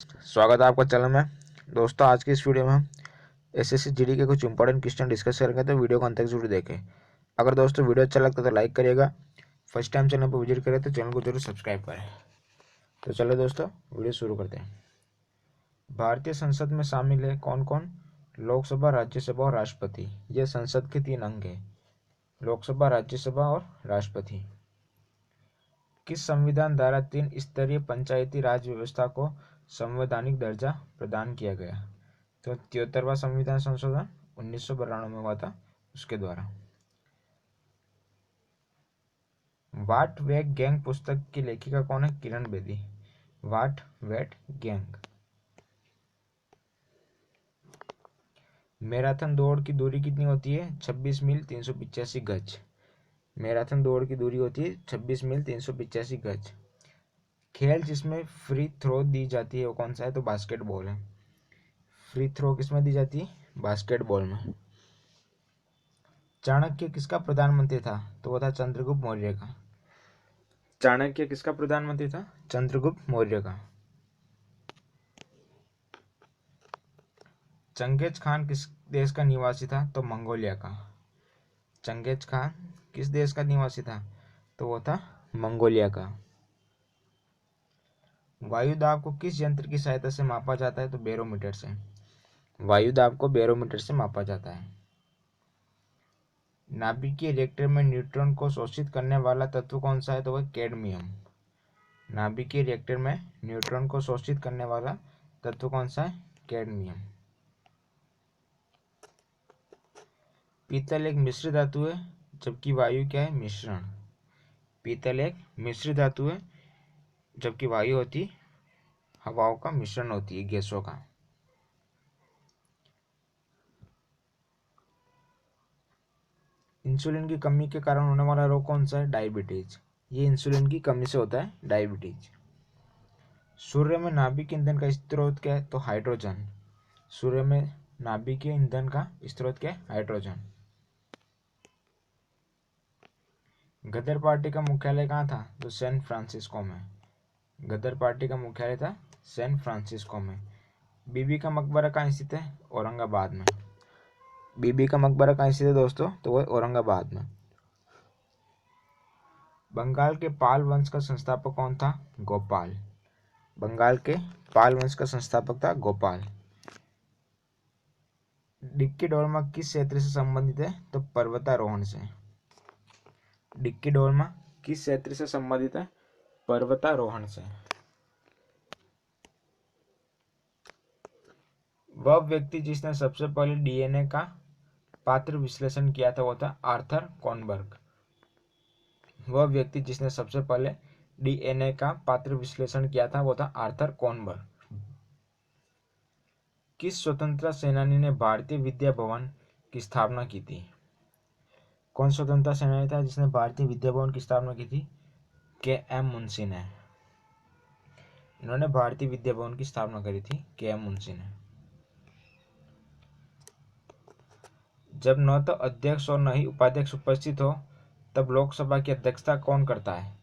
स्वागत है आपका चैनल में। दोस्तों, आज की इस वीडियो में हम एसएससी जीडी के कुछ इंपॉर्टेंट क्वेश्चन डिस्कस करेंगे, तो वीडियो को अंत तक जरूर देखें। अगर दोस्तों वीडियो अच्छा लगता है तो लाइक करिएगा। फर्स्ट टाइम चैनल पर विजिट करें तो चैनल को जरूर सब्सक्राइब करें। तो चलो दोस्तों, वीडियो शुरू करते हैं। भारतीय संसद में शामिल है कौन कौन? लोकसभा, राज्यसभा और राष्ट्रपति। ये संसद के 3 अंग है, लोकसभा, राज्यसभा और राष्ट्रपति। किस संविधान द्वारा 3 स्तरीय पंचायती राज व्यवस्था को संवैधानिक दर्जा प्रदान किया गया? तो 73वां संविधान संशोधन 1992 में हुआ था, उसके द्वारा। वाट वेट गैंग पुस्तक की लेखिका कौन है? किरण बेदी। वाट वेट गैंग। मैराथन दौड़ की दूरी कितनी होती है? 26 मील 385 गज। मैराथन दौड़ की दूरी होती है 26 मील 385 गज। खेल जिसमें फ्री थ्रो दी जाती है वो कौन सा है? तो बास्केटबॉल है। फ्री थ्रो किसमें दी जाती है? बास्केटबॉल में। चाणक्य किसका प्रधानमंत्री था? तो वो था चंद्रगुप्त मौर्य का। चाणक्य किसका प्रधानमंत्री था? चंद्रगुप्त मौर्य का। चंगेज खान किस देश का निवासी था? तो मंगोलिया का। चंगेज खान किस देश का निवासी था? तो वो था मंगोलिया का। वायु दाब को किस यंत्र की सहायता से मापा जाता है? तो बैरोमीटर से। वायु दाब को बैरोमीटर से मापा जाता है। नाभिकीय रिएक्टर में न्यूट्रॉन को शोषित करने वाला तत्व कौन सा है? तो वह कैडमियम। नाभिकीय रिएक्टर में न्यूट्रॉन को शोषित करने वाला तत्व कौन सा है? कैडमियम। पीतल एक मिश्र धातु है, जबकि वायु क्या है? मिश्रण। पीतल एक मिश्र धातु है, जबकि वायु होती हवाओं का मिश्रण होती है, गैसों का। इंसुलिन की कमी के कारण होने वाला रोग कौन सा है? डायबिटीज। ये इंसुलिन की कमी से होता है, डायबिटीज। सूर्य में नाभिक ईंधन का स्रोत क्या है? तो हाइड्रोजन। सूर्य में नाभिकीय ईंधन का स्रोत क्या है? हाइड्रोजन। गदर पार्टी का मुख्यालय कहाँ था? तो सैन फ्रांसिस्को में। गदर पार्टी का मुख्यालय था सैन फ्रांसिस्को में। बीबी का मकबरा कहाँ स्थित है? औरंगाबाद में। बीबी का मकबरा कहाँ स्थित है दोस्तों? तो वह औरंगाबाद में। बंगाल के पाल वंश का संस्थापक कौन था? गोपाल। बंगाल के पाल वंश का संस्थापक था गोपाल। डिक्की डोरमा किस क्षेत्र से संबंधित है? तो पर्वतारोहण से। डिक्की डोरमा किस क्षेत्र से संबंधित है? पर्वतारोहण से। वह व्यक्ति जिसने सबसे पहले डीएनए का पात्र विश्लेषण किया था वो था आर्थर कॉनबर्ग। वह व्यक्ति जिसने सबसे पहले डीएनए का पात्र विश्लेषण किया था वो था आर्थर कॉनबर्ग। किस स्वतंत्रता सेनानी ने भारतीय विद्या भवन की स्थापना की थी? कौन स्वतंत्रता सेनानी था जिसने भारतीय विद्या भवन की स्थापना की थी? के एम मुंशी ने। इन्होंने भारतीय विद्या भवन की स्थापना करी थी, के एम मुंशी ने। जब न तो अध्यक्ष और न ही उपाध्यक्ष उपस्थित हो तब लोकसभा की अध्यक्षता कौन करता है?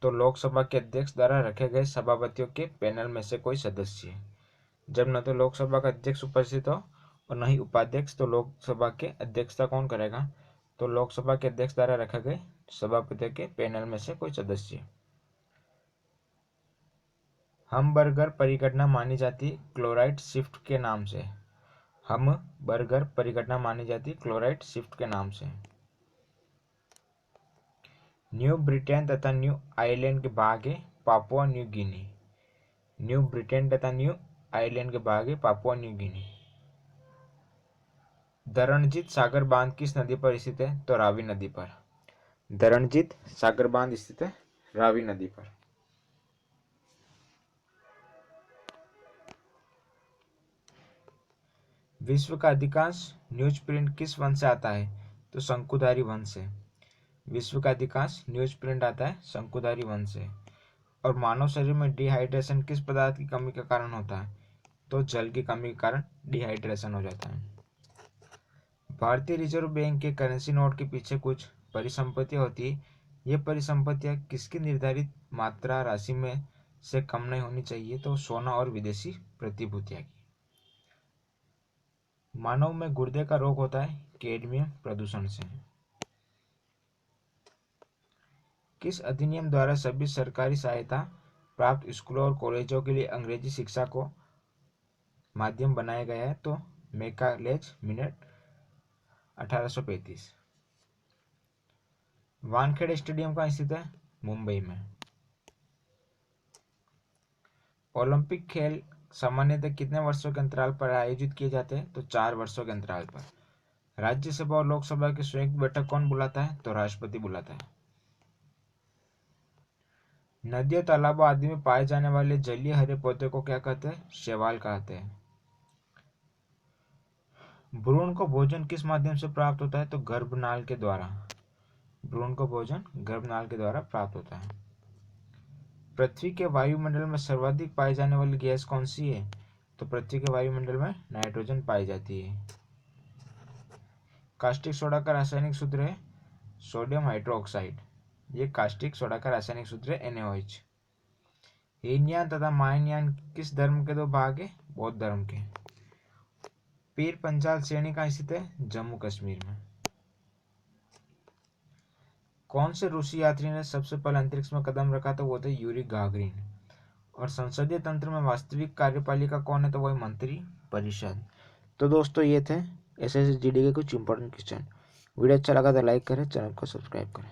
तो लोकसभा के अध्यक्ष द्वारा रखे गए सभापतियों के पैनल में से कोई सदस्य। जब न तो लोकसभा का अध्यक्ष उपस्थित हो और न ही उपाध्यक्ष, तो लोकसभा के अध्यक्षता कौन करेगा? तो लोकसभा के अध्यक्ष द्वारा रखे गए सभापतियों के पैनल में से कोई सदस्य। हमबर्गर परिघटना मानी जाती क्लोराइड शिफ्ट के नाम से। हमबर्गर परिघटना मानी जाती क्लोराइड शिफ्ट के नाम से। न्यू ब्रिटेन तथा न्यू आयरलैंड के भाग है Papua New Guinea. New Britain तथा न्यू आयरलैंड के भाग है पापुआ न्यू गिनी। दरणजीत सागर बांध किस नदी पर स्थित है? तो रावी नदी पर। दरणजीत सागर बांध स्थित है रावी नदी पर। विश्व का अधिकांश न्यूज प्रिंट किस वंश से आता है? तो शंकुधारी वंश से। विश्व का अधिकांश न्यूज प्रिंट आता है शंकुधारी वंश से। और मानव शरीर में डिहाइड्रेशन किस पदार्थ की कमी के कारण होता है? तो जल की कमी के कारण डिहाइड्रेशन हो जाता है। भारतीय रिजर्व बैंक के करेंसी नोट के पीछे कुछ परिसंपत्तियां होती है। ये परिसंपत्तियां किसकी निर्धारित मात्रा राशि में से कम नहीं होनी चाहिए, तो सोना और विदेशी प्रतिभूतियां की। मानव में गुर्दे का रोग होता है कैडमियम प्रदूषण से। किस अधिनियम द्वारा सभी सरकारी सहायता प्राप्त स्कूलों और कॉलेजों के लिए अंग्रेजी शिक्षा को माध्यम बनाया गया है? तो मैकालेज मिनट 1835। वानखेड़े स्टेडियम कहाँ स्थित है? मुंबई में। ओलंपिक खेल सामान्यतः कितने वर्षों के अंतराल पर आयोजित किए जाते हैं? तो 4 वर्षों के अंतराल पर। राज्यसभा और लोकसभा की संयुक्त बैठक कौन बुलाता है? तो राष्ट्रपति बुलाता है। नदियों, तालाबों आदि में पाए जाने वाले जलीय हरे पौधे को क्या कहते हैं? शैवाल कहते हैं। भ्रूण को भोजन किस माध्यम से प्राप्त होता है? तो गर्भनाल के द्वारा। भ्रूण को भोजन गर्भनाल के द्वारा प्राप्त होता है। पृथ्वी के वायुमंडल में सर्वाधिक पाई जाने वाली गैस कौन सी है? तो पृथ्वी के वायुमंडल में नाइट्रोजन पाई जाती है। कास्टिक सोडा का रासायनिक सूत्र है सोडियम हाइड्रोक्साइड। ये कास्टिक सोडा का रासायनिक सूत्र है NaOH। हीनयान तथा महायान किस धर्म के दो भाग है? बौद्ध धर्म के। पीर पंजाल श्रेणी कहाँ स्थित है? जम्मू कश्मीर में। कौन से रूसी यात्री ने सबसे पहले अंतरिक्ष में कदम रखा था? वो थे यूरी गागरिन। और संसदीय तंत्र में वास्तविक कार्यपालिका कौन है? तो वही मंत्री परिषद। तो दोस्तों ये थे SSGD के कुछ इंपॉर्टेंट क्वेश्चन। वीडियो अच्छा लगा तो लाइक करें, चैनल को सब्सक्राइब करें।